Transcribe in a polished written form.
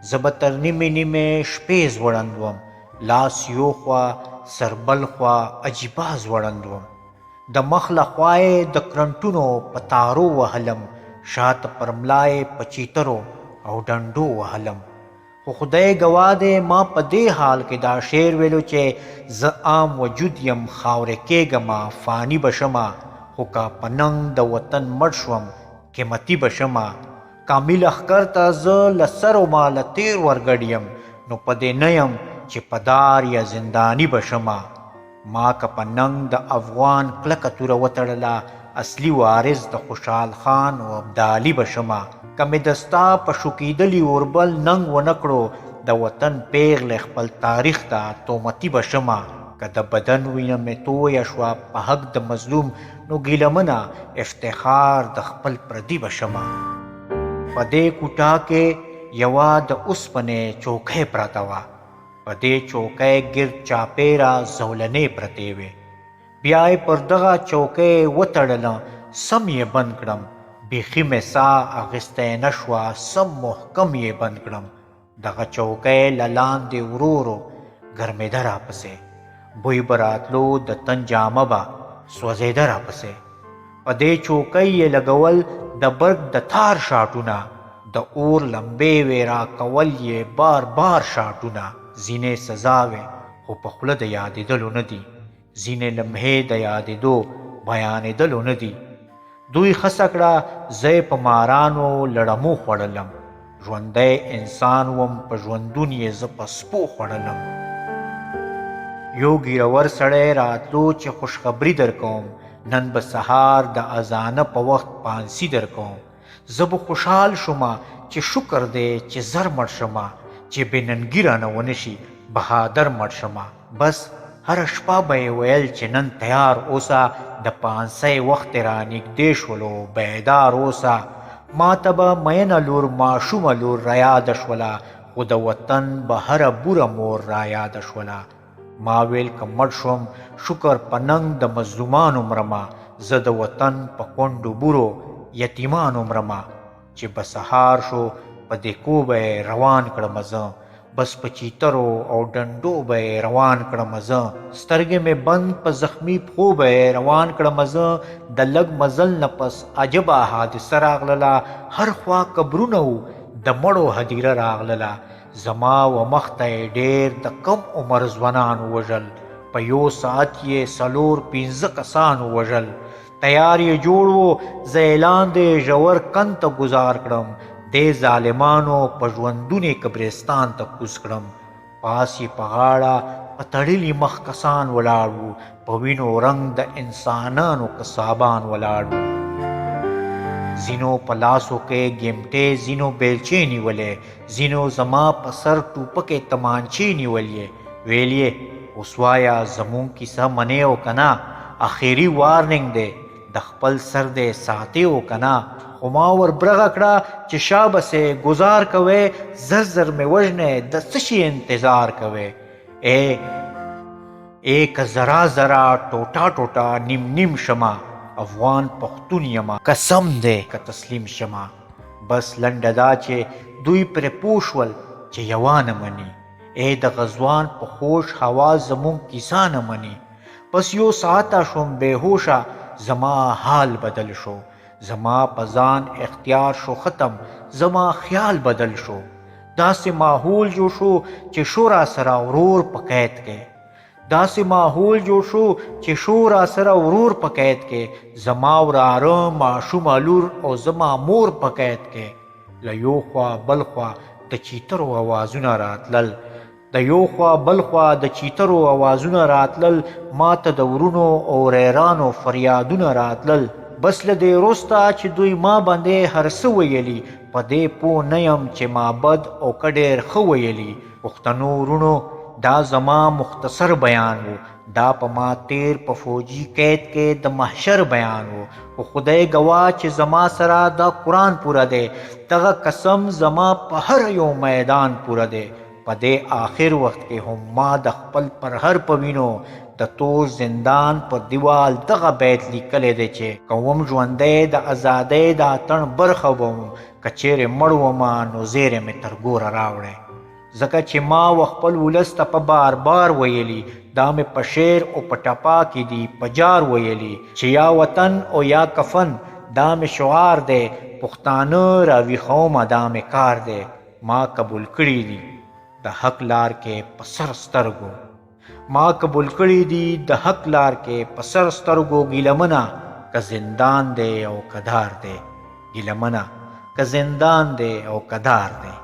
زه به تر نیمې نیمې شپې ځوړندوم، لاس یو خوا سر بل خوا عجیبه ځوړندوم. د مخ له خوا یې د کرنټونو په تارو وهلم، شاته پر ملا یې په چیترو او ډنډو وهلم. خو خدای ګواه دی ما په دې حال کې دا شعر ویلو چې زه عام وجود یم، خاورې کېږمه فاني به شمه، خو که په ننګ د وطن مړ شوم قیمتي به شمه. کامل اخکر ته زه له سرو ما له تیر ورګډ یم، نو په دې نه یم چې په دار یا زنداني به شمه. ما که په ننګ د افغان کلکه توره وتړله، اصلي وارث د خوشحال خان و ابدالي به شمه. که مې د ستا په شوکېدلي اوربل ننګ ونه کړو، د وطن پیغلې خپل تاریخ ته تومتي به شمه. که د بدن وینه مې تویه شوه په حق د مظلوم، نو ګیلمنه افتخار د خپل پردي به شمه. په دې کوټه کې یوه د اوسپنې چوکۍ پرته وه، په دې چوکۍ ګرد چاپېره زولنې پرتې وې. بیا یې پر دغه چوکۍ وتړله، سم یې بند کړم، بیخي مې ساه اخیستی نه شوه، سم محکم یې بند کړم. دغه چوکۍ له لاندې ورو ورو ګرمېده راپسې، بوی به راتلو، د تن جامه به سوځېده راپسې. په دې چوکۍ یې لګول د برق د تار شاټونه، د اور لمبې وې راکول یې بار بار شاټونه. ځینې سزا وې خو په خوله د یادېدلو نه دي، ځینې لمحې د یادېدو بیانېدلو نه دي. دوی خسه کړه زه یې په مارانو لړمو خوړلم، ژوندی انسان وم په ژوندون یې زه په سپو خوړلم. یو ګیرور سړی راتلو چې خوشخبري در کوم، نن به سهار د اذانه په وخت پانسي در کوم. زه به خوشحال شمه چې شکر دی چې زر مړ شمه، چې بې ننګي رانه ونه شي بهادر مړ شمه. بس هره شپه به یې ویل چې نن تیار اوسه، د پانسۍ وخت را نږدې شولو بیدار اوسه. ما ته به مینه لور ماشومه لور رایاده شوله، خو د وطن به هره بوره مور رایاده شوله. ما ویل که مړ شوم شکر په ننګ د مظلومانو مرمه، زه د وطن په کونډو بورو یتیمانو مرمه. چې به سهار شو په دیکو به یې روان کړمه زه، بس په چیترو او ډنډو به یې روان کړمه زه. سترګې مې بند په زخمي پښو به یې روان کړمه زه. د لږ مزل نه پس عجبه حادثه راغلله، هر خوا قبرونه وو د مړو هدیره راغلله. زما و مخ ته یې ډېر د کم عمر ځوانان ووژل، په یو ساعت یې 4-5 کسان ووژل. تیار یې جوړ و زه اعلان د ژور کند ته ګزار کړم، دې ظالمانو په ژوندونې قبرستان ته کوز کړم. پاس یې په غاړه په تړلي مخ کسان ولاړ وو، په وینو رنګ د انسانانو قصابان ولاړ وو. ځینو په لاسو کې ګیمټې، ځینو بیلچې نیولې، ځینو زما په سر ټوپکې تمانچې نیولې. ویل یې اوس وایه زمونږ کیسه منې او که نه، اخري وارننګ دی، د خپل سر دی ساتې او که نه. خو ما ور برغه کړه چې شابسې ګزار کوئ، زر زر مې وژنئ، د څه شي انتظار کوئ. ای که ذرا ذرا ټوټه ټوټه نیم نیم شمه، افغان پښتون یمه قسم دی که تسلیم شمه. بس لنډه دا چې دوی پرې پوه شول چې یوه نه مني. ای د غزوان په خوش هوا زمونږ کیسه نه مني. پس یو ساعته شوم بېهوشه، زما حال بدل شو، زما په ځان اختیار شو ختم، زما خیال بدل شو. داسې ماحول جوړ شو چې شو را سره ورور په قید کې، داسې ماحول جوړ شو چې شو را سره ورور په قید کې، زما وراره ماشومه لور او زما مور په قید کې. له یو خوا بل خوا د چیترو اوازونه راتلل، د یو خوا بل خوا د چیترو اوازونه راتلل، ما ته د ورونو او ریرانو فریادونه راتلل. بس له دې وروسته چې دوی ما باندې هر څه ویلي، په دې پوه نه یم چې ما بد او که ډېر ښه ویلي. پښتنو ورونو دا زما مختصر بیان و، دا په ما تیر په فوجي قید کې د محشر بیان و. خو خدای ګواه چې زما سره دا قرآن پوره دی، دغه قسم زما په هر یو میدان پوره دی، په دې آخر وخت کې هم ما د خپل پرهر په وینو د تور زندان پر دیوال دغه بیت لیکلی دی چې کوم ژوندی د ازادۍ د اتڼ برخه وم که چیرې مړ ومه نو زیری مې تر ګوره راوړی ځکه چې ما و خپل ولس ته په بار بار ویلي دا مې په شعر او په ټپا کې دي په جار ویلي چې یا وطن او یا کفن دا مې شعار دی پښتانه راویښومه دا مې کار دی ما قبول کړي دي د حق لار کې په سر سترګو ما قبول کړي دي د حق لار کې په سر سترګو ګیلمنه که زندان دی او کدار دی ګیلمنه که زندان دی او کدار دی